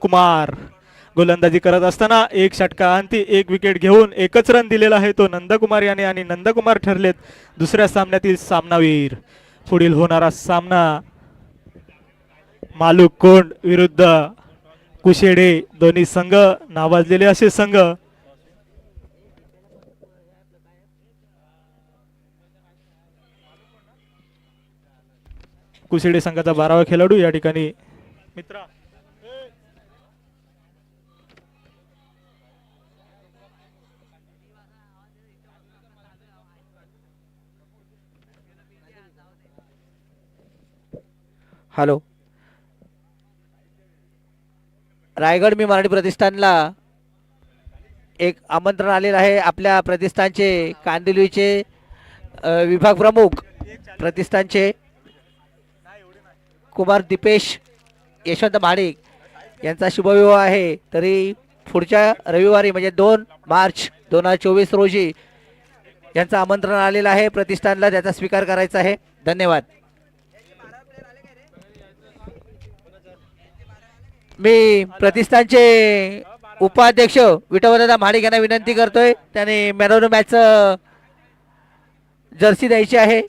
नंदकुमार गोलंदाजी करत असताना एक षटका अंती एक विकेट घेऊन एकच रन दिलेला आहे तो नंदकुमार याने आणि नंदकुमार ठरलेत दुसऱ्या सामन्यातील सामनावीर. पुढील होणारा सामना मालुकोंड विरुद्ध कुशेडे दोन्ही संघ नावाजलेले असे संघ. कुशेडे संघाचा 12वा खेळाडू या ठिकाणी मित्रा हॅलो रायगड मी मराठी प्रतिष्ठानला एक आमंत्रण आलेलं आहे. आपल्या प्रतिष्ठानचे कांदिवलीचे विभाग प्रमुख प्रतिष्ठानचे कुमार दीपेश यशवंत महाडिक यांचा शुभविवाह आहे. तरी पुढच्या रविवारी म्हणजे 2 मार्च 2024 रोजी यांचं आमंत्रण आलेलं आहे. प्रतिष्ठानला त्याचा स्वीकार करायचा आहे. धन्यवाद. मी प्रतिष्ठानचे उपाध्यक्ष विठोबादादा महाडिक यांना विनंती करतोय त्याने man of the match Jersey द्यायची आहे.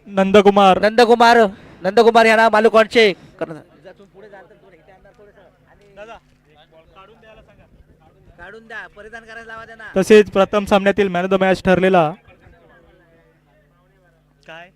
नंदकुमार नंदकुमार यांना मालुकोंडचे काढून द्या परिधान करायला लावा त्यांना. तसेच प्रथम सामन्यातील मॅन ऑफ द मॅच ठरलेला काय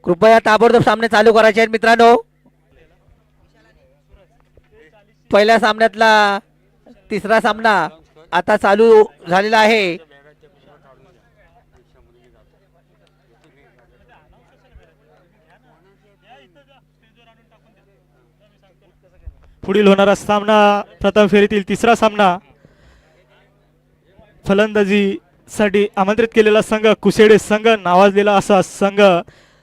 कृपया ताबडतोब सामने चालू करायचे आहेत मित्रांनो. पहिल्या सामन्यातला तिसरा सामना आता चालू झालेला आहे. पुढील होणारा सामना प्रथम फेरीतील तिसरा सामना फलंदाजीसाठी आमंत्रित केलेला संघ कुशेडे संघ नावाजलेला असा संघ.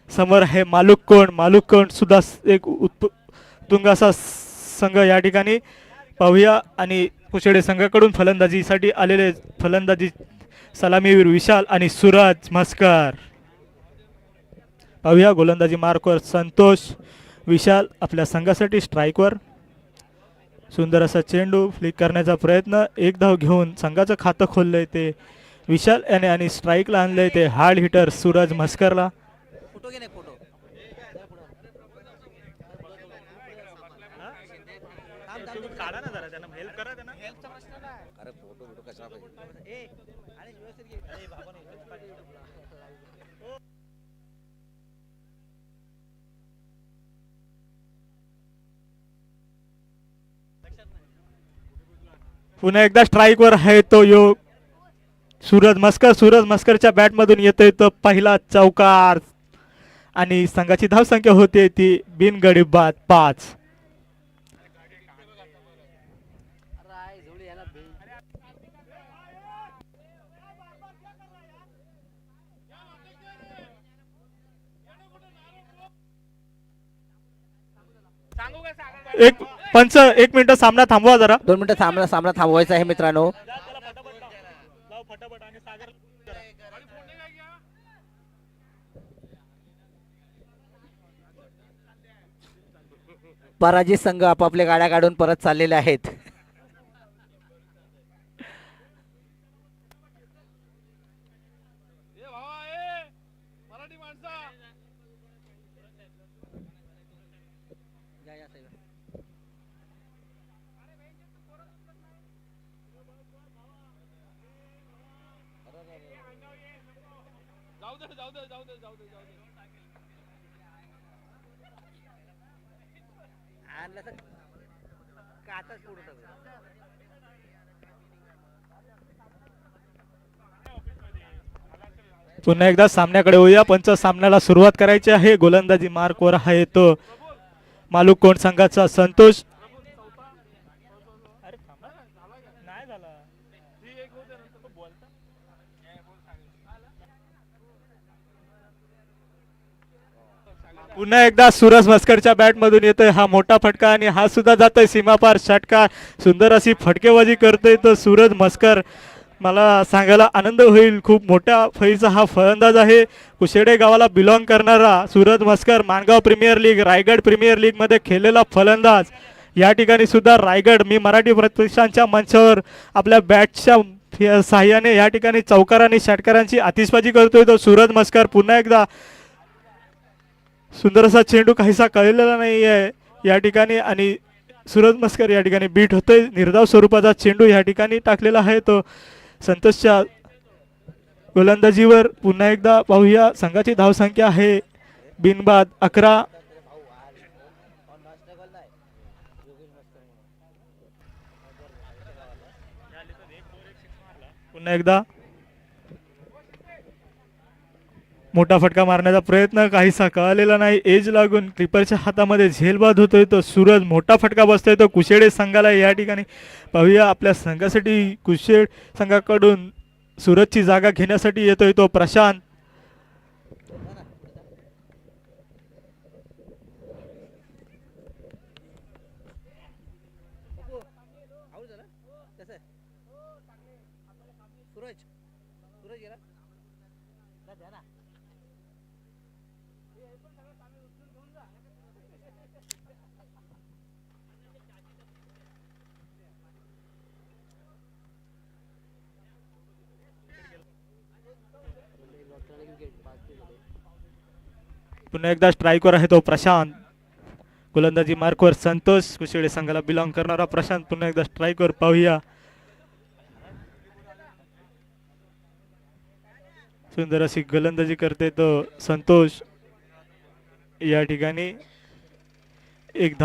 समोर आहे मालुकोंड सुद्धा एक उत्तुंग असा संघ या ठिकाणी पाहूया. आणि कुशेडे संघाकडून फलंदाजीसाठी आलेले फलंदाजी सलामीवीर विशाल आणि सूरज म्हस्कर. पाहूया गोलंदाजी मार्कवर संतोष. विशाल आपल्या संघासाठी स्ट्राईकवर. सुंदर असा चेंडू फ्लिक करण्याचा प्रयत्न. एक धाव घेऊन संघाचं खातं खोललंय ते विशाल याने आणि स्ट्राईकला आणलंय ते हार्ड हिटर सूरज म्हस्करला. पुन्हा एकदा स्ट्राईक वर आहे तो योग सूरज मस्करच्या बॅट मधून येतोय तो पहिला चौकार आणि संघाची धावसंख्या होते ती बिनगडी बाद 5. एक पंच 1 मिनिट सामना थांबवा जरा. 2 मिनिटं सामना थांबवायचा आहे मित्रांनो. पराजित संघ आपापल्या गाड्या काढून परत चाललेले आहेत. पुन्हा एकदा सामन्याकडे होऊया. पंच सामन्याला सुरुवात करायची आहे. गोलंदाजी मार्कवर आहे तो मालुकोंड संघाचा संतोष. पुन्हा एकदा सूरज मस्करच्या बॅट मधून येतोय हा मोठा फटका आणि हा सुद्धा जातोय सीमापार षटकार. सुंदर अशी फटकेबाजी करतोय तो सूरज मस्कर. मला सांगायला आनंद होईल, खूप मोठ्या फैचा हा फलंदाज आहे. कुशेडे गावाला बिलॉंग करणारा Suraj Maskar, Mangaon premier league, Raigad premier league मध्ये खेळलेला फलंदाज. या ठिकाणी सुद्धा रायगड मी मराठी प्रतिष्ठानच्या मंचावर आपल्या बॅटच्या साह्याने या ठिकाणी चौकार आणि षटकारांची आतिषबाजी करतोय तो सूरज मस्कर. पुन्हा एकदा सुंदर असा चेंडू काहीसा कळलेला नाही आहे या ठिकाणी आणि सूरज मस्कर या ठिकाणी बीट होतोय. निर्धाव स्वरूपाचा चेंडू या ठिकाणी टाकलेला आहे तो संतोषच्या गोलंदाजीवर. पुन्हा एकदा पाहूया संघाची धावसंख्या आहे बिनबाद 11. पुन्हा एकदा मोठा फटका मारण्याचा प्रयत्न काहीसा कळालेला नाही. एज लागून क्लिपरच्या हातामध्ये झेलबाद होतोय तो सूरज. मोठा फटका बसतोय तो कुशेडे संघाला. या ठिकाणी पाहूया आपल्या संघासाठी कुशेड संघाकडून सूरजची जागा घेण्यासाठी येतोय तो प्रशांत. पुन्हा एकदा स्ट्राईकवर आहे तो प्रशांत. गोलंदाजी मार्कवर संतोष, कुशेडे संघाला बिलॉंग करणारा प्रशांत पुन्हा एकदा स्ट्राईकवर. पाहूया सुंदर अशी गोलंदाजी करते तो संतोष. या ठिकाणी एक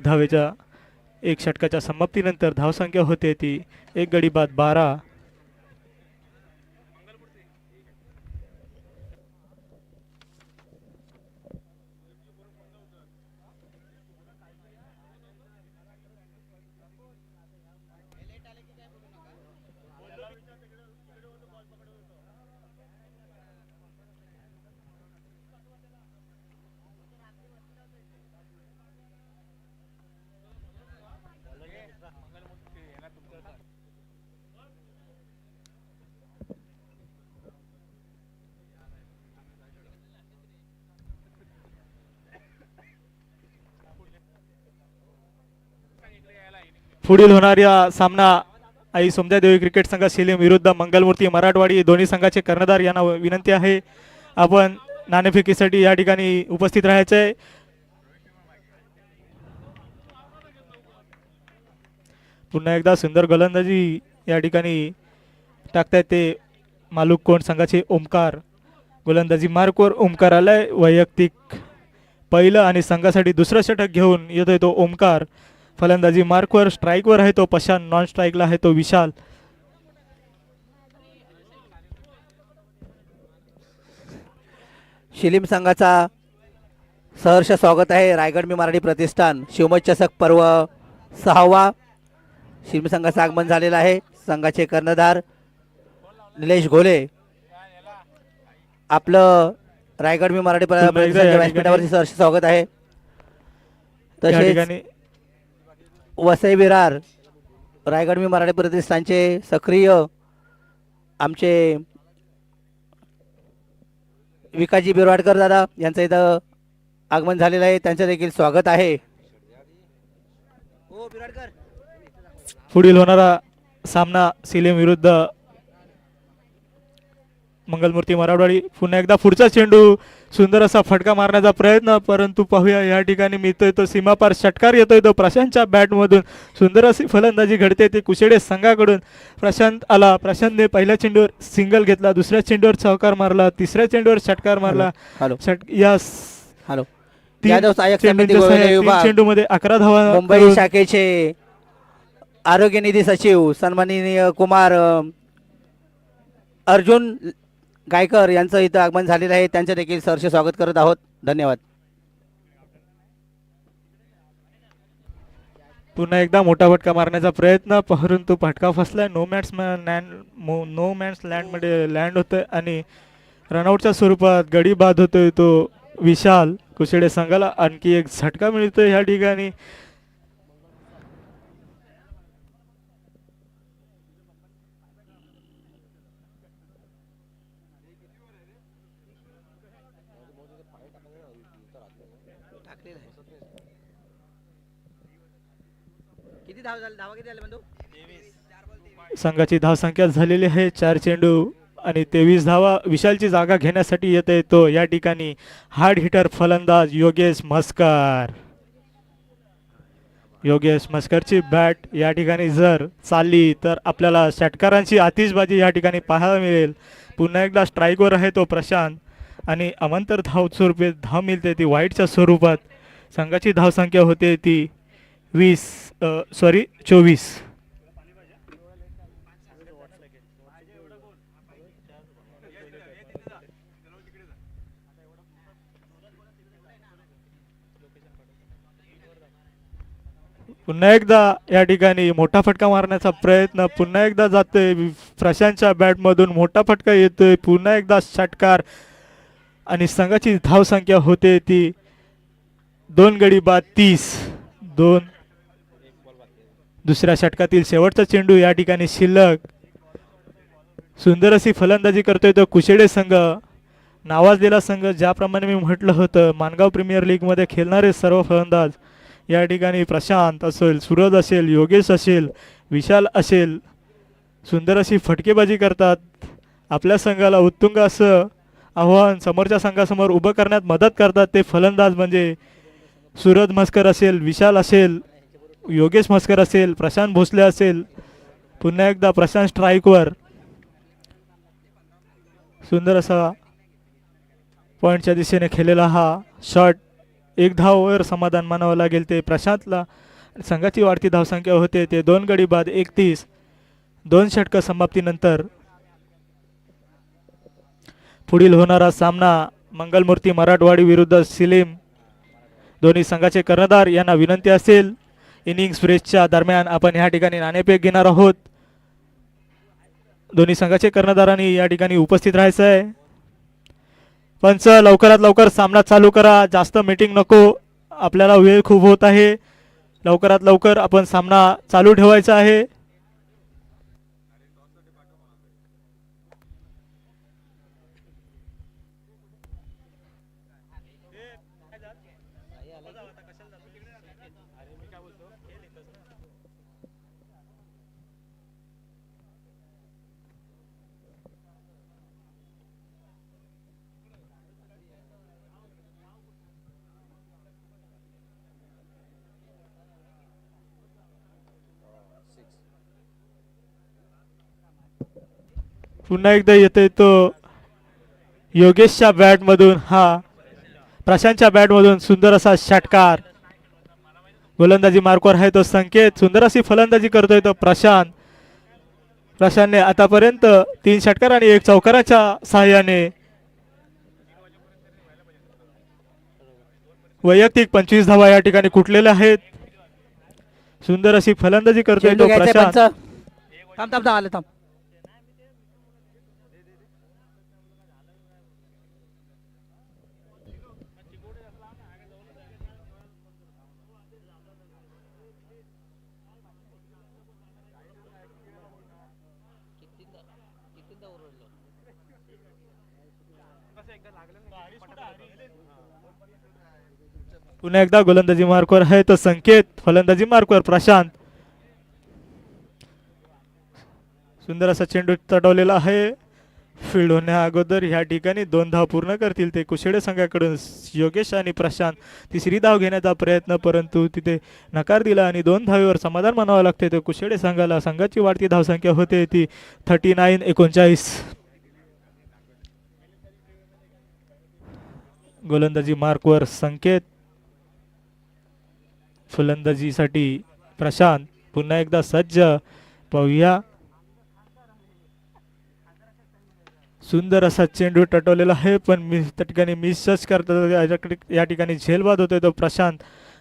धावेच्या एक षटकाच्या समाप्तीनंतर धावसंख्या होते ती 1 गडी बाद 12. पुढील होणाऱ्या सामना आई सोमदेवी क्रिकेट संघ शिलीम विरुद्ध मंगलमूर्ती मराठवाडी. दोन्ही संघाचे कर्णधार यांना विनंती आहे आपण नाणेफेकीसाठी या ठिकाणी उपस्थित राहायचे आहे. पुन्हा एकदा सुंदर गोलंदाजी या ठिकाणी टाकतायत ते मालूक कोण संघाचे ओमकार. गोलंदाजी मार्कवर ओमकार आलाय. वैयक्तिक पहिलं आणि संघासाठी दुसरं षटक घेऊन येतोय तो ओमकार. फलंदाजी मार्कवर. स्ट्राईकवर आहे तो प्रशांत. नॉन स्ट्राईकला आहे तो विशाल. शिलीम संघाचा सहर्ष स्वागत आहे. रायगड मी मराठी प्रतिष्ठान शिवमत चषक पर्व 6वा. शिलीम संघाचं आगमन झालेलं आहे. संघाचे कर्णधार निलेश घोले. आपलं रायगड मी मराठी प्रतिष्ठानच्या व्यासपीठावरती सहर्ष स्वागत आहे. तसेच वसई विरार रायगड मी मराठी प्रतिष्ठानचे सक्रिय आमचे विकासजी बिरवाडकर दादा यांचं इथं आगमन झालेलं आहे. त्यांचं देखील स्वागत आहे. पुढील होणारा सामना शिलीम विरुद्ध मंगलमूर्ती मराठवाडी. पुन्हा एकदा पुढचा चेंडू सुंदर असा फटका मारण्याचा प्रयत्न, परंतु पाहूया या ठिकाणी मिळतोय तो सीमापार षटकार. येतोय तो प्रशांतच्या बॅटमधून. सुंदर अशी फलंदाजी घडते ते कुशेडे संघाकडून. प्रशांत आला. प्रशांतने पहिल्या चेंडूवर सिंगल घेतला, दुसऱ्या चेंडूवर चौकार मारला, तिसऱ्या चेंडूवर षटकार मारला. चेंडू मध्ये 11 धावा. मुंबई शाखेचे आरोग्य निधी सचिव सन्माननीय कुमार अर्जुन गायकर यांचं इथं आगमन झालेलं आहे. त्यांचं देखील सहर्ष स्वागत करत आहोत. धन्यवाद. पुन्हा एकदा मोठा फटका मारण्याचा प्रयत्न, परंतु फटका फसलाय. नो मॅन्स लँड मध्ये लँड होतोय आणि रनआउटच्या स्वरूपात गडी बाद होतोय तो विशाल कुशेडे संघाला आणखी एक झटका मिळतो ह्या ठिकाणी. किती धावा किती झाले बंधू? संघाची धावसंख्या झालेली आहे 4 चेंडू आणि 23 धावा. विशालची जागा घेण्यासाठी येत येतो या ठिकाणी हार्ड हिटर फलंदाज योगेश म्हस्कर. योगेश म्हस्करची बॅट या ठिकाणी जर चालली तर आपल्याला षटकारांची आतिषबाजी या ठिकाणी पाहायला मिळेल. पुन्हा एकदा स्ट्राईकवर आहे तो प्रशांत आणि अमांतर धाव स्वरूपी धाव मिळते ती वाईटच्या स्वरूपात. संघाची धावसंख्या होते ती 24. पुन्हा एकदा या ठिकाणी मोठा फटका मारण्याचा प्रयत्न पुन्हा एकदा जातोय प्रशांतच्या बॅटमधून. मोठा फटका येतोय. पुन्हा एकदा षटकार आणि संघाची धावसंख्या होते ती 2 गडी बाद 30. दुसऱ्या षटकातील शेवटचा चेंडू या ठिकाणी शिल्लक. सुंदर अशी फलंदाजी करतोय तो कुशेडे संघ. नावाजलेला संघ, ज्याप्रमाणे मी म्हटलं होतं मानगाव प्रीमियर लीग मध्ये खेळणारे सर्व फलंदाज या ठिकाणी प्रशांत असेल, सूरज असेल, योगेश असेल, विशाल असेल, सुंदर अशी फटकेबाजी करतात. आपल्या संघाला उत्तुंग असं आव्हान समोरच्या संघासमोर उभं करण्यात मदत करतात ते फलंदाज म्हणजे सूरज म्हस्कर असेल, विशाल असेल, योगेश म्हस्कर असेल, प्रशांत भोसले असेल. पुन्हा एकदा प्रशांत स्ट्राईकवर. सुंदर असा पॉईंटच्या दिशेने खेळलेला हा शॉट. 1 धावावर समाधान मानावं लागेल ते प्रशांतला. संघाची वाढती धावसंख्या होते ते 2 गडी बाद 31. 2 षटक समाप्तीनंतर पुढील होणारा सामना मंगलमूर्ती मराठवाडी विरुद्ध सिलीम. दोन्ही संघाचे कर्णधार यांना विनंती असेल इनिंग्स ब्रेकच्या दरम्यान आपण ह्या ठिकाणी नाणेफेक घेणार आहोत. दोन्ही संघाचे कर्णधारांनी या ठिकाणी उपस्थित राहायचं आहे. पंच लवकरात लवकर सामना चालू करा. जास्त मीटिंग नको. आपल्याला वेळ खूप होत आहे. लवकरात लवकर आपण सामना चालू ठेवायचा आहे. पुन्हा एकदा येतोय तो योगेशच्या बॅटमधून हा प्रशांतच्या बॅटमधून सुंदर असा षटकार. गोलंदाजी मार्कवर आहे तो संकेत. सुंदर अशी फलंदाजी करतोय तो प्रशांत. प्रशांतने आतापर्यंत 3 षटकार आणि 1 चौकाराच्या सहाय्याने वैयक्तिक 25 धावा या ठिकाणी कुठलेल्या आहेत. सुंदर अशी फलंदाजी करतोय चेंडू तो घ्यायचा प्रशांत. पंच. थांब थांब आलं थांब. पुन्हा एकदा गोलंदाजी मार्कवर आहे तो संकेत. फलंदाजी मार्कवर प्रशांत. सुंदर असा चेंडू चढवलेला आहे. फील्ड होण्या अगोदर या ठिकाणी 2 धाव पूर्ण करतील ते कुशेडे संघाकडून योगेश आणि प्रशांत. 3री धाव घेण्याचा प्रयत्न परंतु तिथे नकार दिला आणि 2 धावेवर समाधान मानावं लागते ते कुशेडे संघाला. संघाची वाढती धावसंख्या होते ती 39-39. गोलंदाजी मार्कवर संकेत. फलंदाजीसाठी प्रशांत. पुन्हा एकदा सज्ज. पाहूया. सुंदर असा चेंडू टटवलेला आहे पण त्या ठिकाणी मिसच करतात. या ठिकाणी झेलबाद होतोय तो प्रशांत.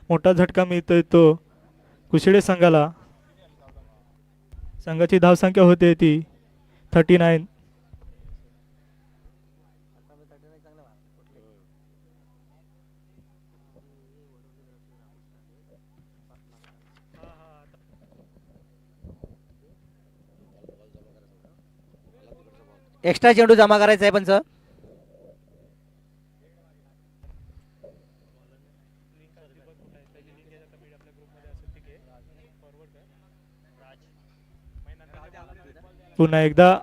मोठा झटका मिळतोय तो कुशेडे संघाला. संघाची धावसंख्या होते ती 39. एक्स्ट्रा चेंडू जमा करायचा आहे पंच. पुन्हा एकदा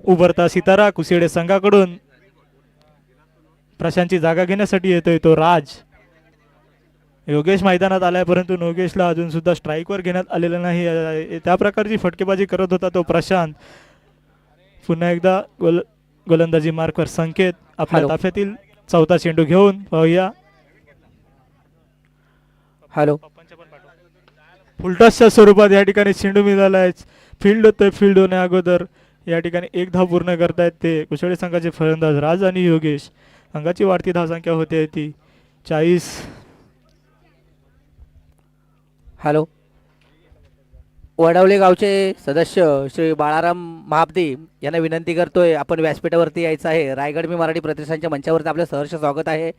उभरता सितारा कुसेडे संघाकडून प्रशांतची जागा घेण्यासाठी येतोय तो राज. योगेश मैदानात आलाय परंतु योगेशला अजून सुद्धा स्ट्राईकवर घेण्यात आलेलं नाही. त्या प्रकारची फटकेबाजी करत होता तो प्रशांत. पुन्हा एकदा गोलंदाजी मार्कवर संकेत आपल्या हॅलो. ताफ्यातील चौथा चेंडू घेऊन पाहूया. हॅलो. फुलटॉसच्या स्वरूपात या ठिकाणी चेंडू मिळालाय. फील्ड होतोय. फील्ड होण्या अगोदर या ठिकाणी एक धाव पूर्ण करतायत ते कुशळे संघाचे फलंदाज राज आणि योगेश. संघाची वाढती धावसंख्या होते ती 40. हॅलो. वडवले गावचे सदस्य श्री बाळाराम महापती यांना विनंती करतोय आपण व्यासपीठावरती यायचं आहे. रायगड मी मराठी प्रतिष्ठानच्या मंचावरती आपलं सहर्ष स्वागत आहे.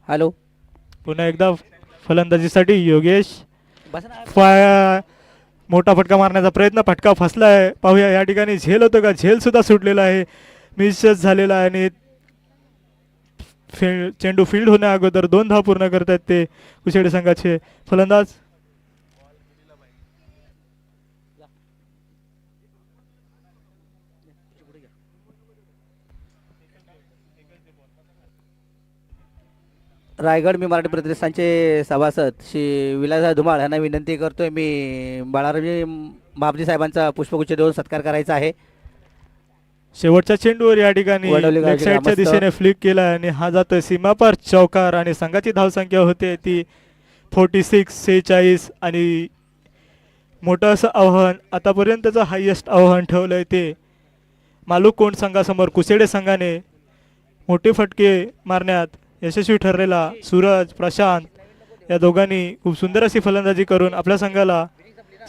हॅलो. पुन्हा एकदा फलंदाजीसाठी योगेश. बस ना. मोठा फटका मारण्याचा प्रयत्न. फटका फसलाय. पाहूया या ठिकाणी झेल होतो का. झेल सुद्धा सुटलेला आहे. मिसच झालेला आहे आणि चेंडू फील्ड होण्या अगोदर 2 धाव पूर्ण करतात ते कुशेडे संघाचे फलंदाज. रायगड मी मराठी प्रतिष्ठानचे सभासद श्री विलासराव धुमाळ यांना विनंती करतोय मी बाळारामजी महापती साहेबांचा पुष्पगुच्छ देऊन सत्कार करायचा आहे. शेवटच्या चेंडूवर या ठिकाणी वडवली लेग साईडच्या ग्रामस्थ. दिशेने फ्लिक केला आणि हा जातोय सीमापार चौकार आणि संघाची धावसंख्या होते ती 46-46 आणि मोठं असं आव्हान आतापर्यंतचं हायेस्ट आव्हान ठेवलंय ते मालुकोंड संघासमोर. कुसेडे संघाने मोठे फटके मारण्यात यशस्वी ठरलेला सूरज प्रशांत या दोघांनी खूप सुंदर अशी फलंदाजी करून आपल्या संघाला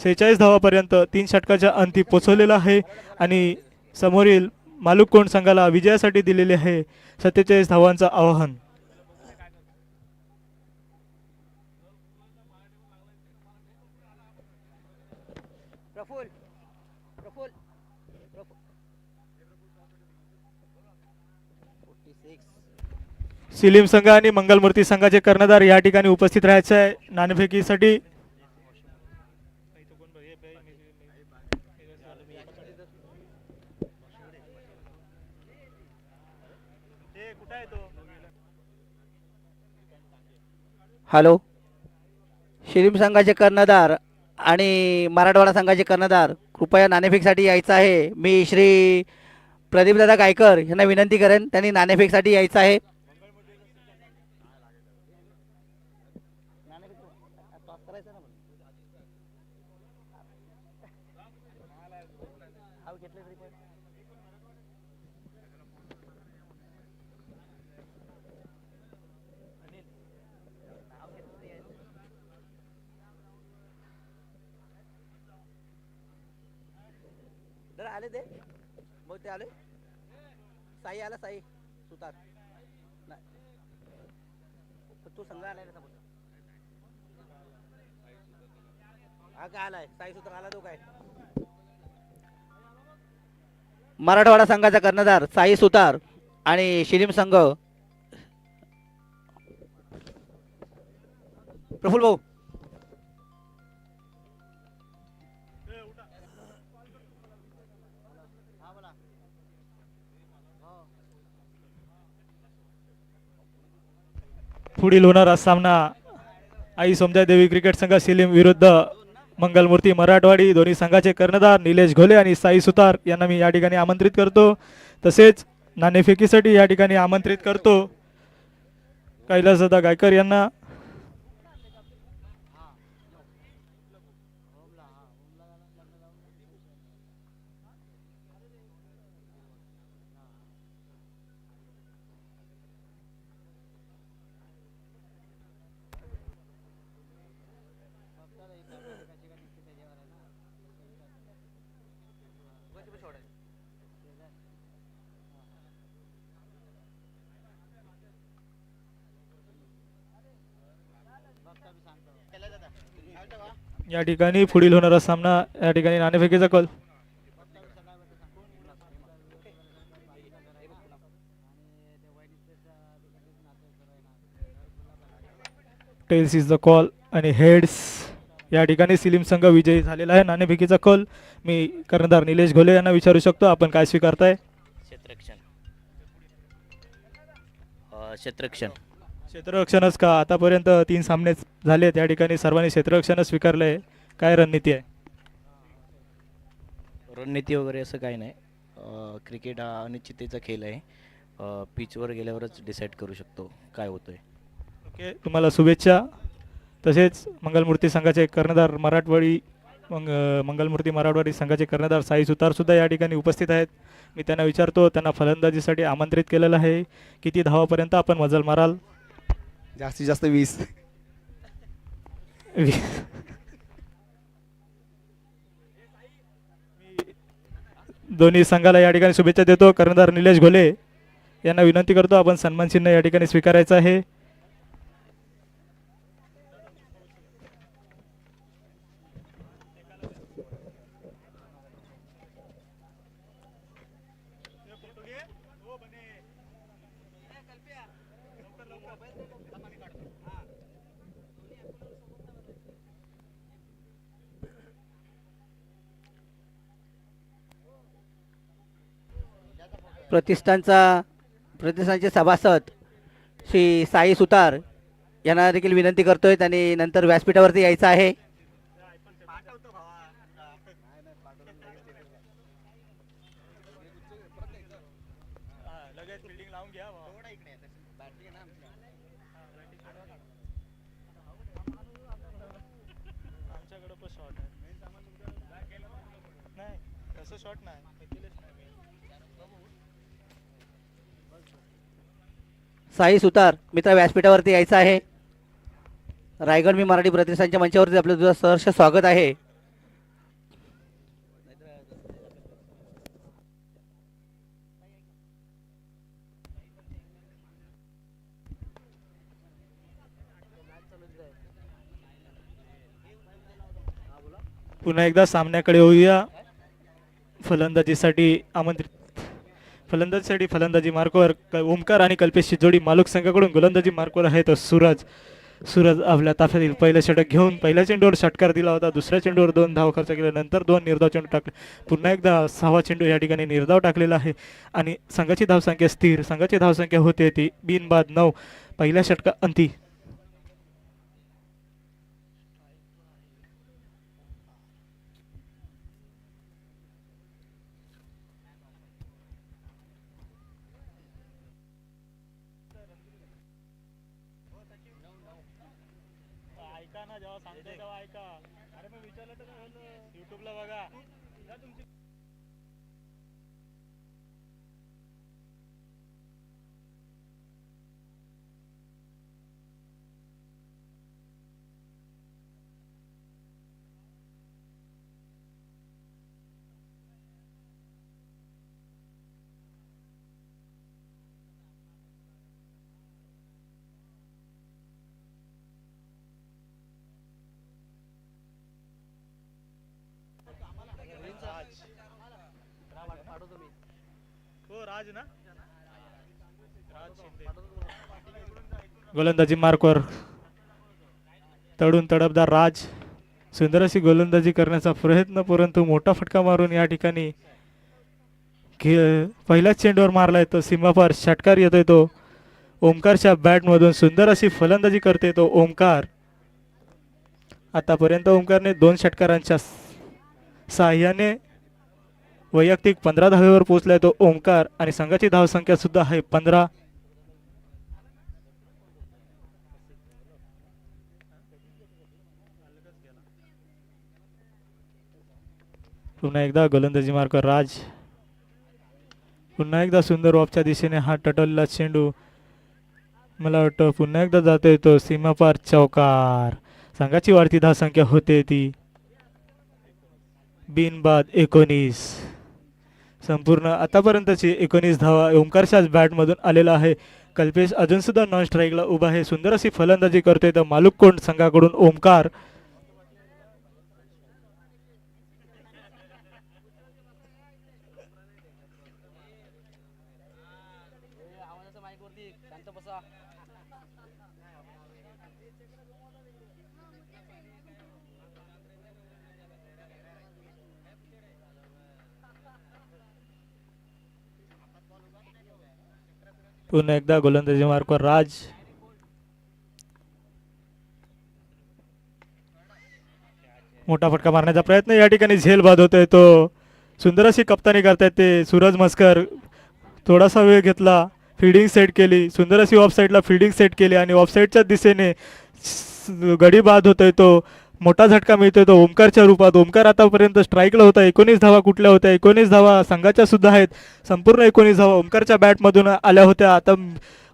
46 धावापर्यंत 3 षटकाच्या अंती पोचवलेला आहे आणि समोरील मालुकोंड संघाला विजयासाठी दिलेले आहे 47 धावांचं आव्हान. सिलीम संघ आणि मंगलमूर्ती संघाचे कर्णधार या ठिकाणी उपस्थित राहायचे आहे नाणेफेकीसाठी. हॅलो. शिरीम संघाचे कर्णधार आणि मराठवाडा संघाचे कर्णधार कृपया नाणेफेकसाठी यायचं आहे. मी श्री प्रदीपदादा गायकर यांना विनंती करेन त्यांनी नाणेफेकसाठी यायचं आहे. आले ते मग ते आले. साई आला. साई सुतार नाही तू संघ आलाय ना. हा काय आलाय. साई सुतार आला तो काय. मराठवाडा संघाचा कर्णधार साई सुतार आणि शिरीम संघ प्रफुल्ल भाऊ. पुढील होणारा सामना आई सोमजा देवी क्रिकेट संघ सिलीम विरुद्ध मंगलमूर्ती मराठवाडी. दोन्ही संघाचे कर्णधार निलेश घोले आणि साई सुतार यांना मी या ठिकाणी आमंत्रित करतो. तसेच नाणेफेकीसाठी या ठिकाणी आमंत्रित करतो कैलासदादा गायकर यांना. या ठिकाणी पुढील होणारा सामना या ठिकाणी नाणेफेकीचा कल. टेल्स इज द कॉल आणि हेड्स या ठिकाणी सिलीम संघ विजयी झालेला आहे. नाणेफेकीचा कल मी कर्णधार निलेश घोले यांना विचारू शकतो, आपण काय स्वीकारताय? क्षेत्ररक्षण. क्षेत्ररक्षण. क्षेत्ररक्षणच का? आतापर्यंत 3 सामने झाले, त्या ठिकाणी सर्वांनी क्षेत्ररक्षणच स्वीकारलं आहे. काय रणनीती आहे? रणनीती वगैरे असं काही नाही. क्रिकेट हा अनिश्चिततेचा खेळ आहे. पिचवर गेल्यावरच डिसाईड करू शकतो काय होतंय. ओके, तुम्हाला शुभेच्छा. तसेच मंगलमूर्ती संघाचे कर्णधार मंगलमूर्ती मराठवाडी संघाचे कर्णधार साई सुतार सुद्धा या ठिकाणी उपस्थित आहेत. मी त्यांना विचारतो, त्यांना फलंदाजीसाठी आमंत्रित केलेलं आहे. किती धावापर्यंत आपण मजल माराल? जास्तीत जास्त 20. दोन्ही संघाला या ठिकाणी शुभेच्छा देतो. कर्णधार निलेश घोले यांना विनंती करतो, आपण सन्मान चिन्ह या ठिकाणी स्वीकारायचं आहे. प्रतिष्ठानचे सभासद श्री साई सुतार यांना देखील विनंती करतोय, त्यांनी नंतर व्यासपीठावरती यायचं आहे. साई सुतार मित्र व्यासपीठावरती यायचं आहे. रायगड मी मराठी प्रतिष्ठानच्या मंचावरती आपलं तुझं सहर्ष स्वागत आहे. पुन्हा एकदा सामन्याकडे होऊया. फलंदाजीसाठी फलंदाजी मार्कवर ओमकार आणि कल्पेशची जोडी मालूक संघाकडून. गोलंदाजी मार्कवर आहे तर सूरज आपल्या ताफ्यातील पहिलं षटक घेऊन पहिल्या चेंडूवर षटकार दिला होता. दुसऱ्या चेंडूवर 2 धाव खर्च केल्यानंतर 2 निर्धाव चेंडू टाकले. पुन्हा एकदा 6वा चेंडू या ठिकाणी निर्धाव टाकलेला आहे आणि संघाची धावसंख्या स्थिर. संघाची धावसंख्या होते ती बिनबाद 9 पहिल्या षटका अंती. गोलंदाजी मार्कवर तडून तडफदार राज सुंदर अशी गोलंदाजी करण्याचा प्रयत्न, परंतु मोठा फटका मारून या ठिकाणी पहिल्याच चेंडूवर मारला येतो. सीमापार षटकार येतोय तो ओमकारच्या बॅटमधून. सुंदर अशी फलंदाजी करते तो ओमकार. आतापर्यंत ओमकारने 2 षटकारांच्या साह्याने वैयक्तिक 15 धावेवर पोहोचलाय तो ओमकार आणि संघाची धावसंख्या सुद्धा आहे 15. पुन्हा एकदा गोलंदाजी मार्कर राज. पुन्हा एकदा सुंदर ऑफच्या दिशेने हा टटलला चेंडू. मला वाटतं पुन्हा एकदा जातोय तो सीमापार चौकार. संघाची वाढती धावसंख्या होते ती बिनबाद 19. संपूर्ण आतापर्यंतची 19 धावा ओमकारच्याच बॅटमधून आलेला आहे. कल्पेश अजून सुद्धा नॉन स्ट्राईकला उभा आहे. सुंदर अशी फलंदाजी करतोय तर मालुककोंड संघाकडून ओमकार. पुन्हा एकदा गोलंदाजी मार्कवर राज. मोठा फटका मारण्याचा प्रयत्न या ठिकाणी झेल बाद होतोय तो. सुंदर अशी कप्तानी करतायत ते सूरज मस्कर. थोडासा वेळ घेतला, फिल्डिंग सेट केली, सुंदर अशी ऑफ साईडला फिल्डिंग सेट केली आणि ऑफ साईडच्या दिशेने गडी बाद होतोय तो. मोठा झटका मिळतोय तो ओमकारच्या रूपात. ओमकार आतापर्यंत स्ट्राईकला होता. 19 धावा कुठल्या होत्या? 19 धावा संघाच्या सुद्धा आहेत. संपूर्ण 19 धावा ओमकारच्या बॅटमधून आल्या होत्या. आता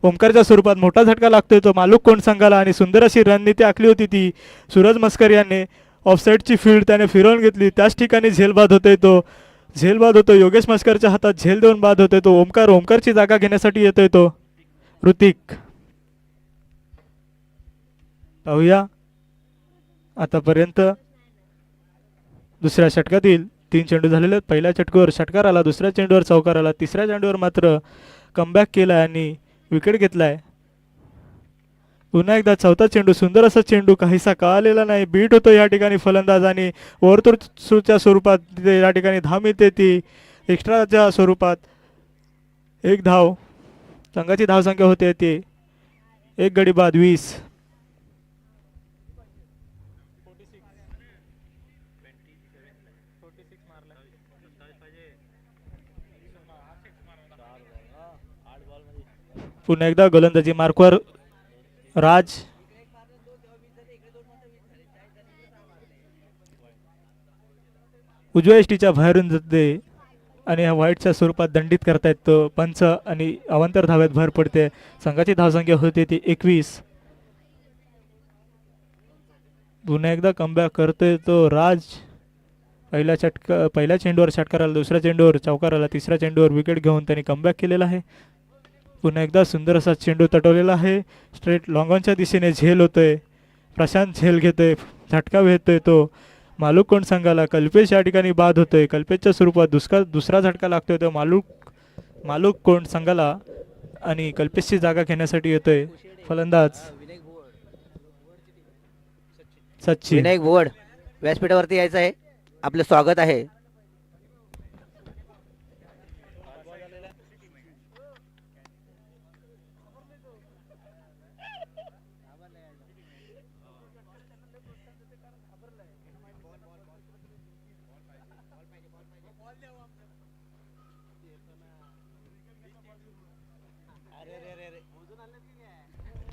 ओमकारच्या स्वरूपात मोठा झटका लागतोय तो मालूक कोण संघाला आणि सुंदर अशी रणनीती आखली होती ती सूरज मस्कर यांनी. ऑफसाईडची फील्ड त्याने फिरवून घेतली, त्याच ठिकाणी झेल बाद होतोय तो. झेल बाद होतो योगेश मस्करच्या हातात, झेल देऊन बाद होतोय तो. ओमकारची जागा घेण्यासाठी येतोय तो ऋतिक. पाहूया आतापर्यंत दुसऱ्या षटकातील 3 चेंडू झालेले आहेत. पहिल्या चेंडूवर षटकार आला, दुसऱ्या चेंडूवर चौकार आला, तिसऱ्या चेंडूवर मात्र कमबॅक केलाय आणि विकेट घेतलाय. पुन्हा एकदा चौथा चेंडू, सुंदर असा चेंडू, काहीसा कळालेला नाही. बीट होतो या ठिकाणी फलंदाज आणि ओव्हरथ्रोच्या स्वरूपात या ठिकाणी धाव मिळते ती एक्स्ट्राच्या स्वरूपात. 1 धाव संघाची धावसंख्या होते ती 1 गडी बाद 20. पुन्हा एकदा गोलंदाजी मार्कवर राज. उजव्या एसटीच्या बाहेरून जाते आणि ह्या व्हाईटच्या स्वरूपात दंडित करतायत तो पंच आणि अवांतर धाव्यात भर पडते. संघाची धावसंख्या होते ती 21. पुन्हा एकदा कमबॅक करतोय तो राज. पहिल्या चेंडूवर षटकार आला, दुसऱ्या चेंडूवर चौकार आला, तिसऱ्या चेंडूवर विकेट घेऊन त्यांनी कमबॅक केलेला आहे. पुन्हा एकदा सुंदर असा चेंडू तटवलेला आहे. स्ट्रेट लॉंगॉनच्या दिशेने झेल होतोय. प्रशांत झेल घेतोय, झटका घेतोय तो मालूक कोण संघाला. कल्पेश या ठिकाणी बाद होतोय. कल्पेशच्या स्वरूपात दुसरा झटका लागतोय तो मालूक कोण संघाला आणि कल्पेशची जागा घेण्यासाठी येतोय फलंदाज सचिन. विनायक भोवड व्यासपीठावरती यायचं आहे, आपलं स्वागत आहे.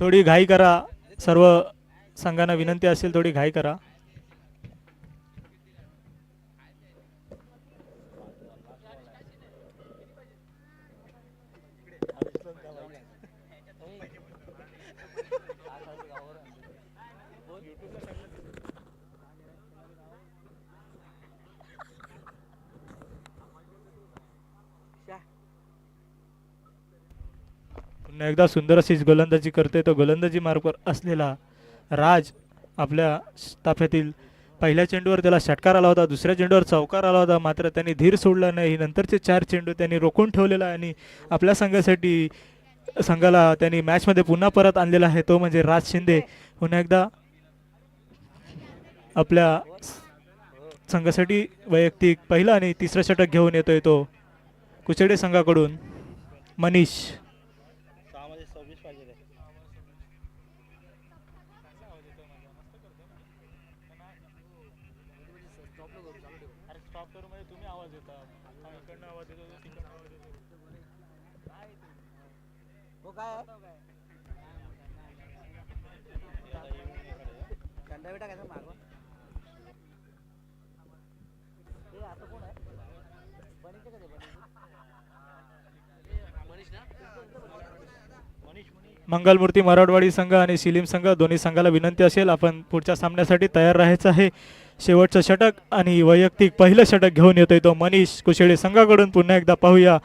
थोडी घाई करा, सर्व संघांना विनंती असेल थोडी घाई करा. पुन्हा एकदा सुंदर अशी गोलंदाजी करतोय तो गोलंदाजी मार्कवर असलेला राज. आपल्या ताफ्यातील पहिल्या चेंडूवर त्याला षटकार आला होता, दुसऱ्या चेंडूवर चौकार आला होता, मात्र त्यांनी धीर सोडला नाही. नंतरचे 4 चेंडू त्यांनी रोखून ठेवलेला आणि आपल्या संघाला त्यांनी मॅचमध्ये पुन्हा परत आणलेला आहे, तो म्हणजे राज शिंदे. पुन्हा एकदा आपल्या संघासाठी वैयक्तिक पहिला आणि तिसरा षटक घेऊन येतोय तो कुचेडे संघाकडून मनीष. मंगलमूर्ती मराठवाडी संघ आणि शिलीम संघ दोन्ही संघाला विनंती असेल आपण पुढच्या सामन्यासाठी तयार राहायचं आहे. शेवटचं षटक आणि वैयक्तिक पहिलं षटक घेऊन येतोय तो मनीष कुशेळे संघाकडून. पुन्हा एकदा पाहूया,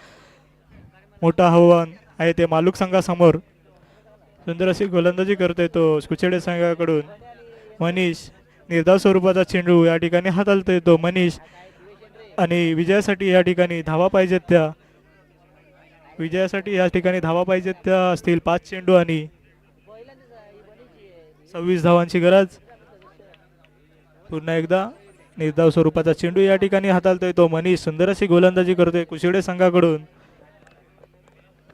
मोठं आव्हान आहे ते मालूक संघासमोर. सुंदर अशी गोलंदाजी करतोय तो कुचेडे संघाकडून मनीष. निर्धाव स्वरूपाचा चेंडू या ठिकाणी हाताळतोय तो मनीष आणि विजयासाठी या ठिकाणी धावा पाहिजेत त्या. विजयासाठी या ठिकाणी धावा पाहिजेत त्या असतील 5 चेंडू आणि 26 धावांची गरज. पुन्हा एकदा निर्धाव स्वरूपाचा चेंडू या ठिकाणी हाताळतोय तो मनीष. सुंदर अशी गोलंदाजी करतोय कुशिवडे संघाकडून.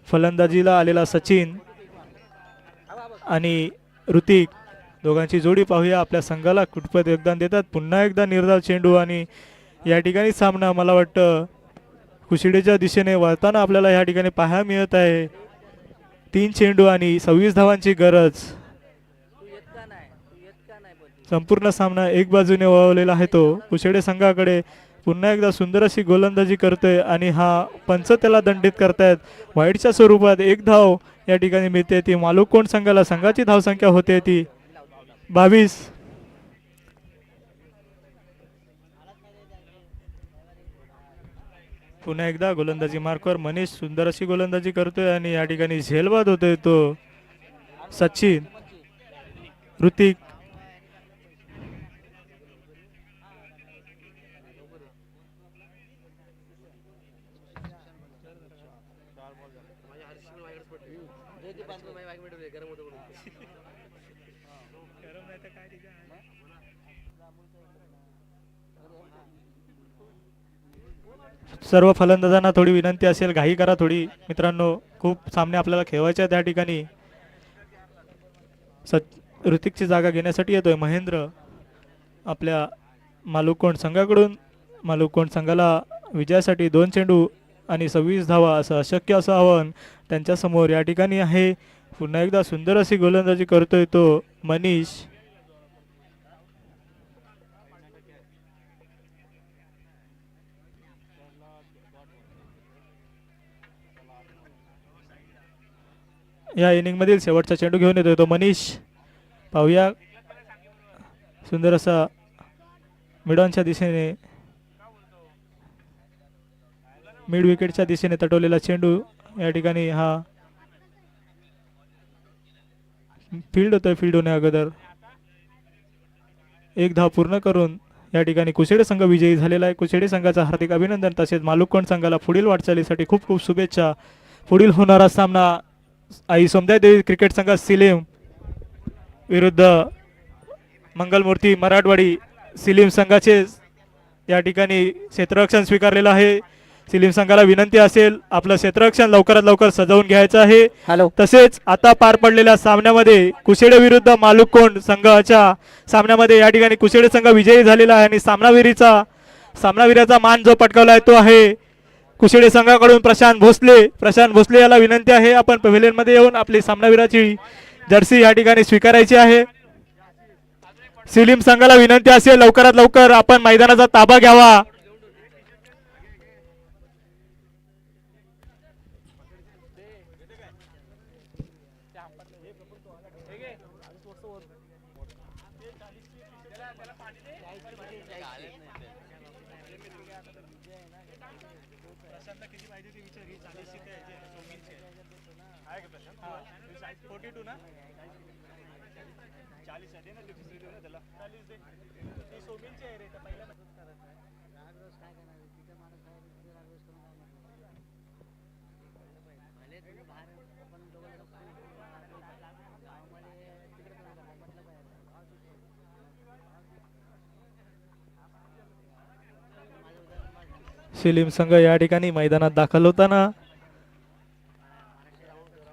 फलंदाजीला आलेला सचिन आणि ऋतिक दोघांची जोडी पाहूया आपल्या संघाला कुठपत योगदान देतात. पुन्हा एकदा निर्धाव चेंडू आणि या ठिकाणी सामना मला वाटतं कुशिडेच्या दिशेने वळताना आपल्याला या ठिकाणी पाहायला मिळत आहे. 3 चेंडू आणि 26 धावांची गरज. संपूर्ण सामना एक बाजूने वळवलेला आहे तो कुशिडे संघाकडे. पुन्हा एकदा सुंदर अशी गोलंदाजी करतोय आणि हा पंच त्याला दंडित करतायत. वाईटच्या स्वरूपात 1 धाव या ठिकाणी मिळते ती मालुकोण संघाला. संघाची धावसंख्या होते ती 22. पुन्हा एकदा गोलंदाजी मार्कवर मनीष सुंदर अशी गोलंदाजी करतोय आणि या ठिकाणी झेलबाद होतोय तो सचिन. ऋतिक सर्व फलंदाजांना थोडी विनंती असेल, घाई करा थोडी मित्रांनो. खूप सामने आपल्याला खेळवायचे आहेत त्या ठिकाणी. ऋतिकची जागा घेण्यासाठी येतोय महेंद्र आपल्या मालुकोण संघाकडून. मालुकोण संघाला विजयासाठी 2 चेंडू आणि 26 धावा असं अशक्य असं आव्हान त्यांच्यासमोर या ठिकाणी आहे. पुन्हा एकदा सुंदर अशी गोलंदाजी करतोय तो मनीष. या इनिंग मधील शेवटचा चेंडू घेऊन येतोय तो मनीष. पाहूया सुंदर असा मिडॉनच्या दिशेने मिड विकेटच्या दिशेने तटवलेला चेंडू. या ठिकाणी हा फील्ड होतोय. फील्ड होण्या अगोदर 1 धाव पूर्ण करून या ठिकाणी कुशेडे संघ विजयी झालेला आहे. कुशेडे संघाचा हार्दिक अभिनंदन. तसेच मालुकोण संघाला पुढील वाटचालीसाठी खूप खूप शुभेच्छा. पुढील होणारा सामना आई सोमदाय देवी क्रिकेट संघ सिलीम विरुद्ध मंगलमूर्ती मराठवाडी. सिलीम संघाचे या ठिकाणी क्षेत्ररक्षण स्वीकारलेलं आहे. सिलीम संघाला विनंती असेल आपलं क्षेत्ररक्षण लवकरात लवकर सजवून घ्यायचं आहे. हॅलो. तसेच आता पार पडलेल्या सामन्यामध्ये कुशेडे विरुद्ध मालुकोण संघाच्या सामन्यामध्ये या ठिकाणी कुशेडे संघ विजयी झालेला आहे आणि सामनावीराचा मान जो पटकावला आहे तो आहे कुशेडे संघाकडून प्रशांत भोसले. प्रशांत भोसले याला विनंती आहे आपण पॅव्हिलियन मध्ये येऊन आपली सामनावीराची जर्सी या ठिकाणी स्वीकारायची आहे. सिलीम संघाला विनंती असेल लवकरात लवकर आपण मैदानाचा ताबा घ्यावा. सिलीम संघ या ठिकाणी मैदानात दाखल होताना